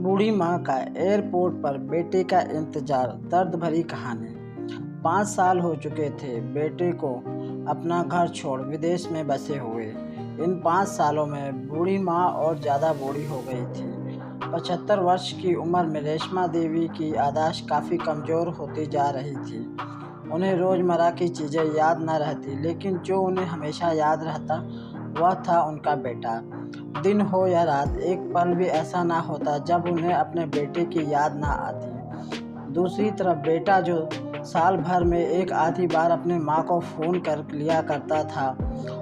बूढ़ी माँ का एयरपोर्ट पर बेटे का इंतजार, दर्द भरी कहानी। 5 साल हो चुके थे बेटे को अपना घर छोड़ विदेश में बसे हुए। इन 5 सालों में बूढ़ी माँ और ज़्यादा बूढ़ी हो गई थी। 75 वर्ष की उम्र में रेशमा देवी की याददाश्त काफ़ी कमज़ोर होती जा रही थी। उन्हें रोज़मर्रा की चीज़ें याद न रहती, लेकिन जो उन्हें हमेशा याद रहता वह था उनका बेटा। दिन हो या रात, एक पल भी ऐसा ना होता जब उन्हें अपने बेटे की याद ना आती। दूसरी तरफ बेटा, जो साल भर में एक आधी बार अपनी माँ को फ़ोन कर लिया करता था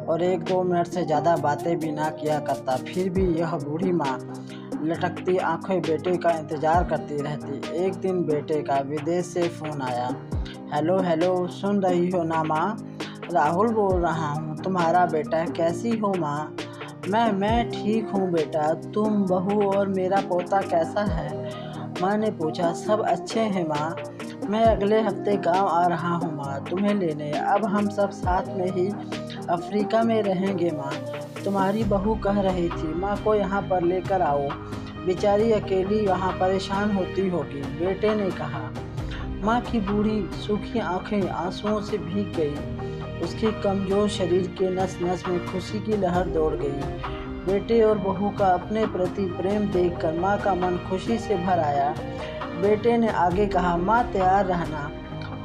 और 1-2 मिनट से ज़्यादा बातें भी ना किया करता, फिर भी यह बूढ़ी माँ लटकती आंखें बेटे का इंतज़ार करती रहती। एक दिन बेटे का विदेश से फ़ोन आया। हेलो हेलो, सुन रही हो ना माँ? राहुल बोल रहा हूँ, तुम्हारा बेटा। कैसी हो माँ? मैं ठीक हूँ बेटा। तुम, बहू और मेरा पोता कैसा है? माँ ने पूछा। सब अच्छे हैं माँ। मैं अगले हफ्ते गांव आ रहा हूँ माँ, तुम्हें लेने। अब हम सब साथ में ही अफ्रीका में रहेंगे माँ। तुम्हारी बहू कह रही थी माँ को यहाँ पर लेकर आओ, बेचारी अकेली वहाँ परेशान होती होगी, बेटे ने कहा। माँ की बूढ़ी सूखी आंखें आंसुओं से भीग गई। उसके कमजोर शरीर के नस नस में खुशी की लहर दौड़ गई। बेटे और बहू का अपने प्रति प्रेम देखकर माँ का मन खुशी से भर आया। बेटे ने आगे कहा, माँ तैयार रहना।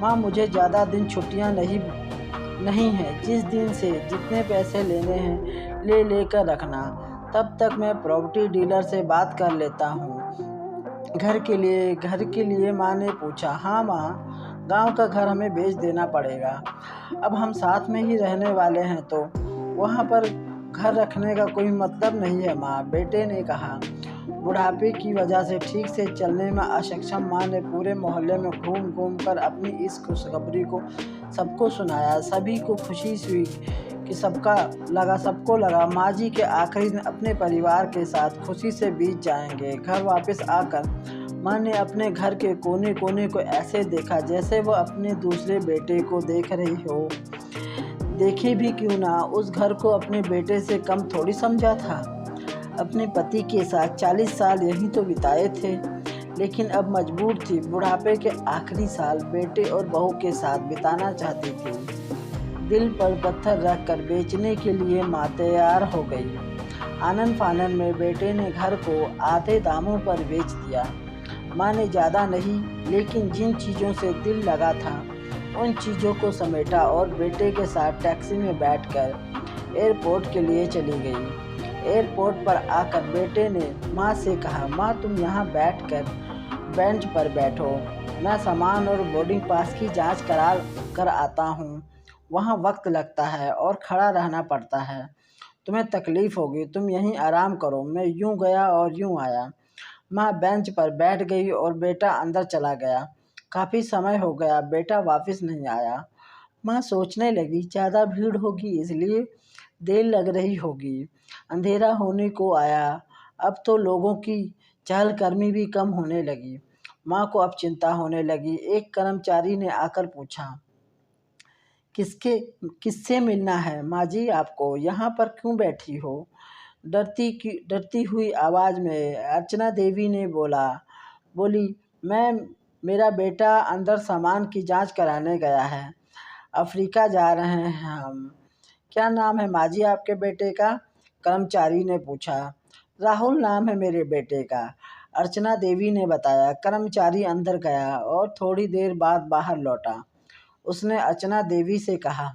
माँ, मुझे ज़्यादा दिन छुट्टियाँ नहीं हैं। जिस दिन से जितने पैसे लेने हैं ले लेकर रखना। तब तक मैं प्रॉपर्टी डीलर से बात कर लेता हूँ। घर के लिए माँ ने पूछा। हाँ माँ, गांव का घर हमें बेच देना पड़ेगा। अब हम साथ में ही रहने वाले हैं तो वहाँ पर घर रखने का कोई मतलब नहीं है माँ, बेटे ने कहा। बुढ़ापे की वजह से ठीक से चलने में अक्षम माँ ने पूरे मोहल्ले में घूम घूम कर अपनी इस खुशखबरी को सबको सुनाया। सभी को खुशी हुई कि सबको लगा माँ जी के आखिरी दिन अपने परिवार के साथ खुशी से बीत जाएंगे। घर वापस आकर माँ ने अपने घर के कोने कोने को ऐसे देखा जैसे वो अपने दूसरे बेटे को देख रही हो। देखे भी क्यों ना, उस घर को अपने बेटे से कम थोड़ी समझा था। अपने पति के साथ 40 साल यहीं तो बिताए थे, लेकिन अब मजबूर थी बुढ़ापे के आखिरी साल बेटे और बहू के साथ बिताना चाहती थी। दिल पर पत्थर रखकर बेचने के लिए माँ तैयार हो गई। आनन फानन में बेटे ने घर को आधे दामों पर बेच दिया। माँ ने ज़्यादा नहीं, लेकिन जिन चीज़ों से दिल लगा था उन चीज़ों को समेटा और बेटे के साथ टैक्सी में बैठकर एयरपोर्ट के लिए चली गई। एयरपोर्ट पर आकर बेटे ने माँ से कहा, माँ तुम यहाँ बैठकर बेंच पर बैठो, मैं सामान और बोर्डिंग पास की जांच करा कर आता हूँ। वहाँ वक्त लगता है और खड़ा रहना पड़ता है, तुम्हें तकलीफ होगी, तुम यहीं आराम करो। मैं यूँ गया और यूँ आया। माँ बेंच पर बैठ गई और बेटा अंदर चला गया। काफ़ी समय हो गया, बेटा वापस नहीं आया। माँ सोचने लगी, ज़्यादा भीड़ होगी इसलिए देर लग रही होगी। अंधेरा होने को आया, अब तो लोगों की चहलकदमी भी कम होने लगी। माँ को अब चिंता होने लगी। एक कर्मचारी ने आकर पूछा, किससे मिलना है माँ जी आपको? यहाँ पर क्यों बैठी हो? डरती हुई आवाज़ में अर्चना देवी ने बोली, मेरा बेटा अंदर सामान की जांच कराने गया है। अफ्रीका जा रहे हैं हम। क्या नाम है माँ जी आपके बेटे का? कर्मचारी ने पूछा। राहुल नाम है मेरे बेटे का, अर्चना देवी ने बताया। कर्मचारी अंदर गया और थोड़ी देर बाद बाहर लौटा। उसने अर्चना देवी से कहा,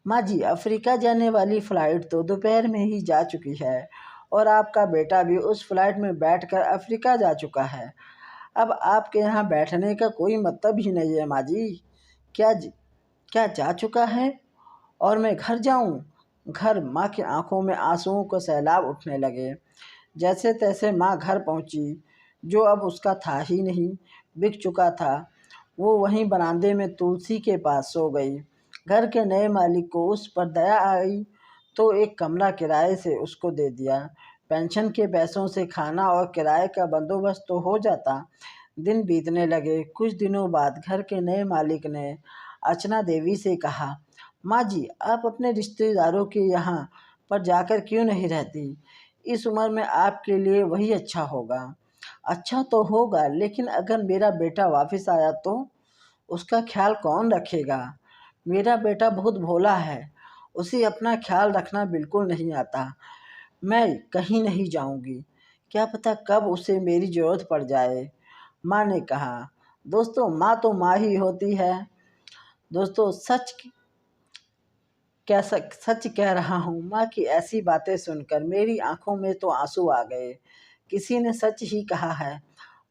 माँ जी, अफ्रीका जाने वाली फ़्लाइट तो दोपहर में ही जा चुकी है और आपका बेटा भी उस फ्लाइट में बैठकर अफ्रीका जा चुका है। अब आपके यहाँ बैठने का कोई मतलब ही नहीं है माँ जी। क्या जा चुका है और मैं घर जाऊँ? घर? माँ की आंखों में आंसुओं को सैलाब उठने लगे। जैसे तैसे माँ घर पहुँची, जो अब उसका था ही नहीं, बिक चुका था। वो वहीं बरामदे में तुलसी के पास सो गई। घर के नए मालिक को उस पर दया आई तो एक कमरा किराए से उसको दे दिया। पेंशन के पैसों से खाना और किराए का बंदोबस्त तो हो जाता। दिन बीतने लगे। कुछ दिनों बाद घर के नए मालिक ने अर्चना देवी से कहा, माँ जी, आप अपने रिश्तेदारों के यहाँ पर जाकर क्यों नहीं रहती? इस उम्र में आपके लिए वही अच्छा होगा। अच्छा तो होगा, लेकिन अगर मेरा बेटा वापस आया तो उसका ख्याल कौन रखेगा? मेरा बेटा बहुत भोला है, उसे अपना ख्याल रखना बिल्कुल नहीं आता। मैं कहीं नहीं जाऊंगी, क्या पता कब उसे मेरी ज़रूरत पड़ जाए। माँ ने कहा। दोस्तों, माँ तो माँ ही होती है। दोस्तों, सच कह रहा हूँ, माँ की ऐसी बातें सुनकर मेरी आंखों में तो आंसू आ गए। किसी ने सच ही कहा है,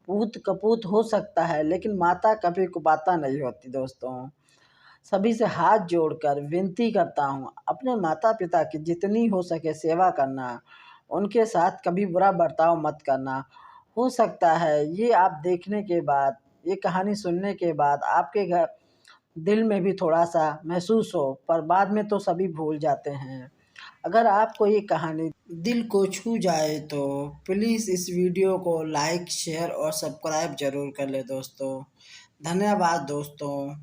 पूत कपूत हो सकता है, लेकिन माता कभी कुपाता नहीं होती। दोस्तों, सभी से हाथ जोड़कर विनती करता हूँ, अपने माता पिता की जितनी हो सके सेवा करना, उनके साथ कभी बुरा बर्ताव मत करना। हो सकता है ये आप देखने के बाद, ये कहानी सुनने के बाद आपके घर दिल में भी थोड़ा सा महसूस हो, पर बाद में तो सभी भूल जाते हैं। अगर आपको ये कहानी दिल को छू जाए तो प्लीज़ इस वीडियो को लाइक, शेयर और सब्सक्राइब ज़रूर कर ले दोस्तों। धन्यवाद दोस्तों।